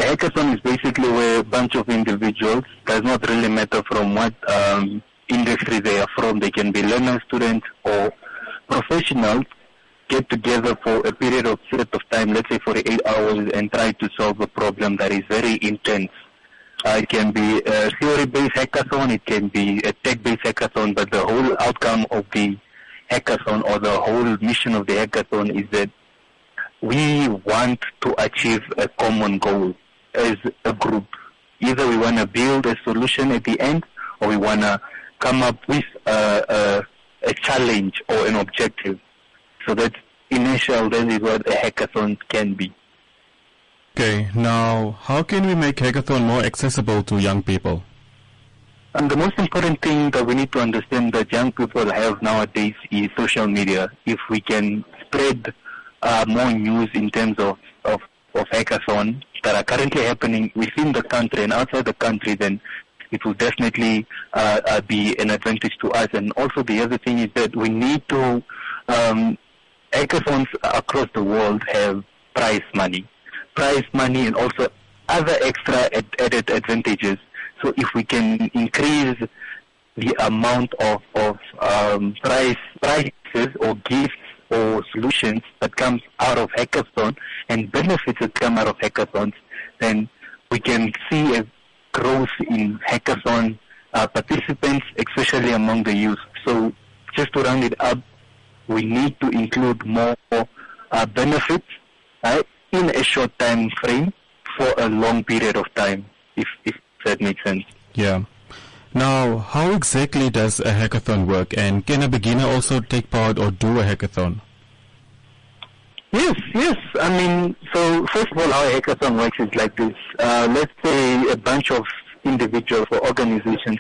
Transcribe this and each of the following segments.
hackathon is basically where a bunch of individuals, does not really matter from what industry they are from, they can be learner students or professionals, get together for a period of set of time, let's say 48 hours, and try to solve a problem that is very intense. It can be a theory-based hackathon, it can be a tech-based hackathon, but the whole outcome of the hackathon or the whole mission of the hackathon is that we want to achieve a common goal as a group. Either we want to build a solution at the end, or we want to come up with a challenge or an objective. So that initial, that is what a hackathon can be. Okay, now how can we make hackathon more accessible to young people? And the most important thing that we need to understand that young people have nowadays is social media. If we can spread more news in terms of hackathon that are currently happening within the country and outside the country, then it will definitely be an advantage to us. And also the other thing is that we need to, hackathons across the world have prize money and also other extra added advantages. So if we can increase the amount of prizes or gifts or solutions that comes out of hackathon and benefits that come out of hackathons, then we can see a growth in hackathon participants, especially among the youth. So just to round it up, we need to include more benefits in a short time frame for a long period of time, if that makes sense. Yeah. Now, how exactly does a hackathon work, and can a beginner also take part or do a hackathon? Yes. I mean, so first of all, how a hackathon works is like this. Let's say a bunch of individuals or organizations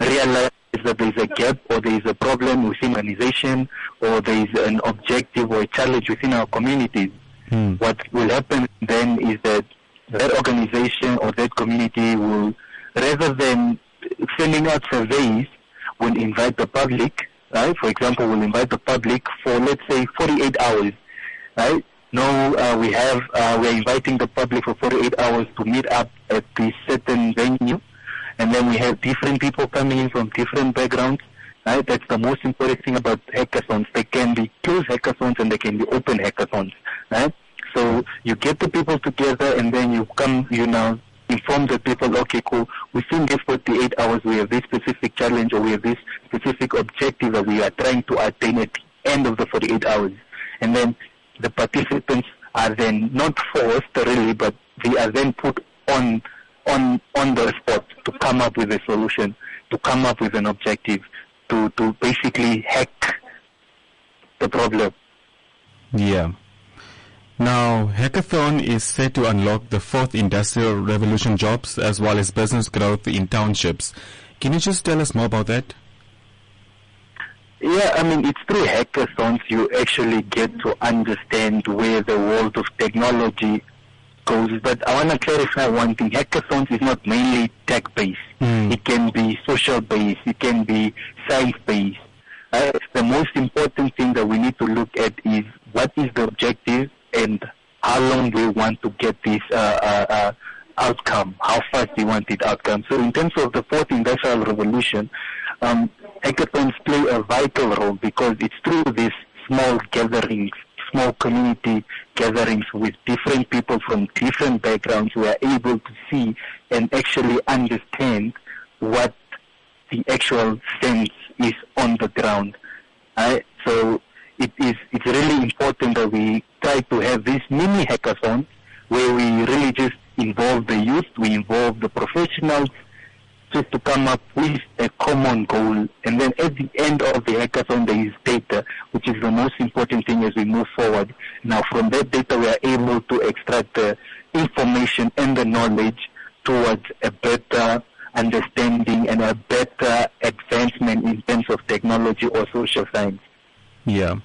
realize that there is a gap or there is a problem within an organization or there is an objective or a challenge within our communities. What will happen then is that organization or that community will, rather than sending out surveys, will invite the public, right? For example, we'll invite the public for, let's say, 48 hours, right? We're inviting the public for 48 hours to meet up at this certain venue, and then we have different people coming in from different backgrounds, right? That's the most important thing about hackathons. They can be closed hackathons and they can be open hackathons, right? So you get the people together and then you now inform the people, okay, cool, within these 48 hours we have this specific challenge or we have this specific objective that we are trying to attain at the end of the 48 hours. And then the participants are then not forced really, but they are then put on the spot to come up with a solution, to come up with an objective, to basically hack the problem. Yeah. Now, hackathon is set to unlock the fourth industrial revolution jobs as well as business growth in townships. Can you just tell us more about that? Yeah, I mean, it's through hackathons you actually get to understand where the world of technology goes. But I want to clarify one thing. Hackathons is not mainly tech-based. It can be social-based. It can be science-based. The most important thing that we need to look at is what is the objective and how long we want to get this outcome, how fast we want it outcome. So in terms of the fourth industrial revolution, hackathons play a vital role because it's through these small gatherings, small community gatherings with different people from different backgrounds we are able to see and actually understand what the actual sense is on the ground. So it's really important that we try to have these mini hackathons where we really just involve the youth, we involve the professionals, just to come up with a common goal. And then at the end of the hackathon, there is data, which is the most important thing as we move forward. Now, from that data, we are able to extract the information and the knowledge towards a better understanding and a better advancement in terms of technology or social science. Yeah.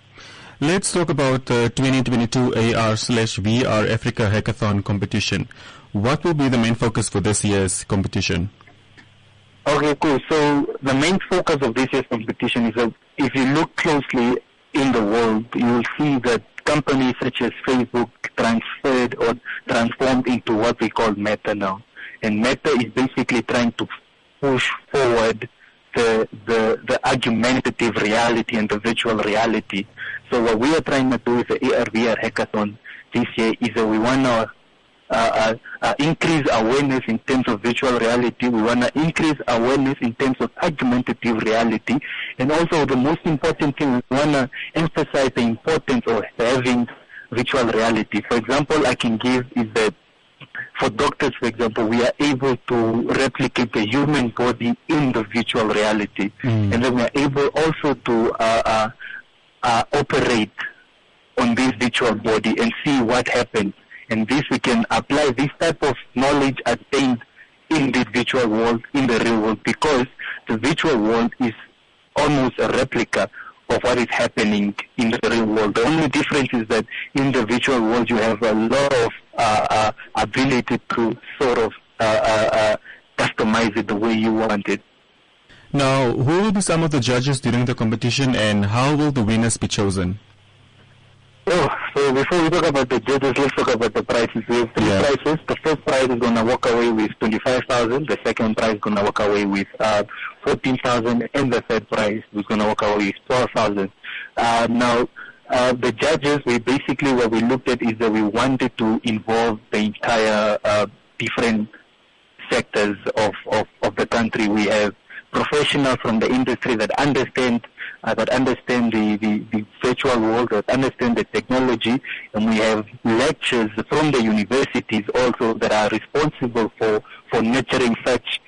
Let's talk about the 2022 AR/VR Africa Hackathon competition. What will be the main focus for this year's competition? Okay, cool. So the main focus of this year's competition is that if you look closely in the world, you will see that companies such as Facebook transferred or transformed into what we call Meta now. And Meta is basically trying to push forward the augmentative reality and the virtual reality. So what we are trying to do with the AR/VR hackathon this year is that we want to increase awareness in terms of virtual reality. We want to increase awareness in terms of augmentative reality. And also the most important thing, we want to emphasize the importance of having virtual reality. For example, I can give is that for doctors, for example, we are able to replicate the human body in the virtual reality. And then we are able also to operate on this virtual body and see what happens. And this we can apply this type of knowledge attained in the virtual world, in the real world, because the virtual world is almost a replica of what is happening in the real world. The only difference is that in the virtual world you have a lot of ability to sort of customize it the way you want it. Now, who will be some of the judges during the competition, and how will the winners be chosen? So before we talk about the judges, let's talk about the prizes. We have three prizes. The first prize is going to walk away with 25,000. The second prize is going to walk away with 14,000, and the third prize is going to walk away with 12,000. Now, the judges, what we looked at is that we wanted to involve the entire different sectors of the country. We have professionals from the industry that understand the virtual world, that understand the technology, and we have lectures from the universities also that are responsible for nurturing such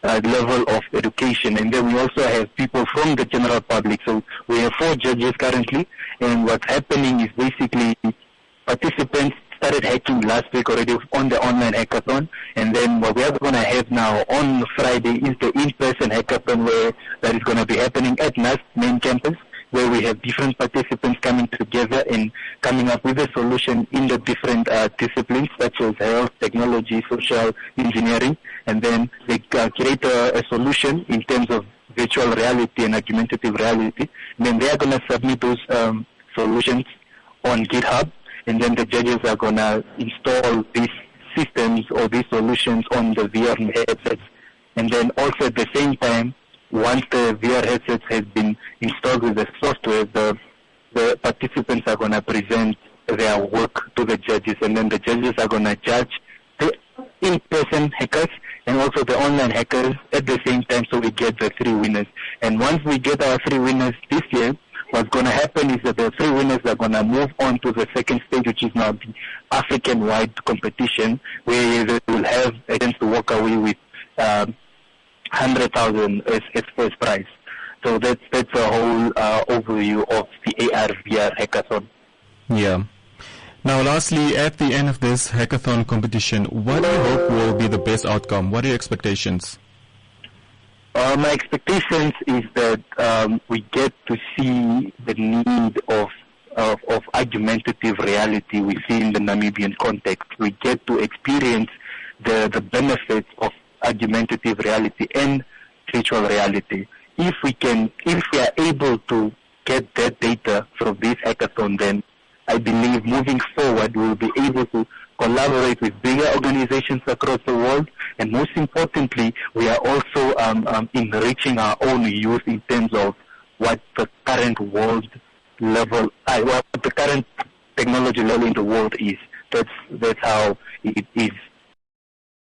level of education. And then we also have people from the general public. So we have 4 judges currently, and what's happening is basically participants started hacking last week already on the online hackathon, and then what we are going to have now on Friday is the in-person hackathon, where that is going to be happening at NAS main campus, where we have different participants coming together and coming up with a solution in the different disciplines such as health, technology, social engineering, and then they create a solution in terms of virtual reality and augmentative reality. And then they are going to submit those solutions on GitHub, and then the judges are going to install these systems or these solutions on the VR headsets. And then also at the same time, once the VR headsets has been installed with the software, the participants are going to present their work to the judges, and then the judges are going to judge the in-person hackers and also the online hackers at the same time, so we get the 3 winners. And once we get our 3 winners this year, what's going to happen is that the 3 winners are going to move on to the second stage, which is now the African-wide competition, where they will have a chance to walk away with 100,000 as first prize. So that's a whole overview of the AR/VR hackathon. Yeah. Now, lastly, at the end of this hackathon competition, what do you hope will be the best outcome? What are your expectations? My expectations is that we get to see the need of augmentative reality within the Namibian context. We get to experience the benefits of augmentative reality and virtual reality. If we are able to get that data from this hackathon, then I believe moving forward we will be able to collaborate with bigger organizations across the world, and most importantly, we are also enriching our own youth in terms of what the current world level, what the current technology level in the world is. That's how it is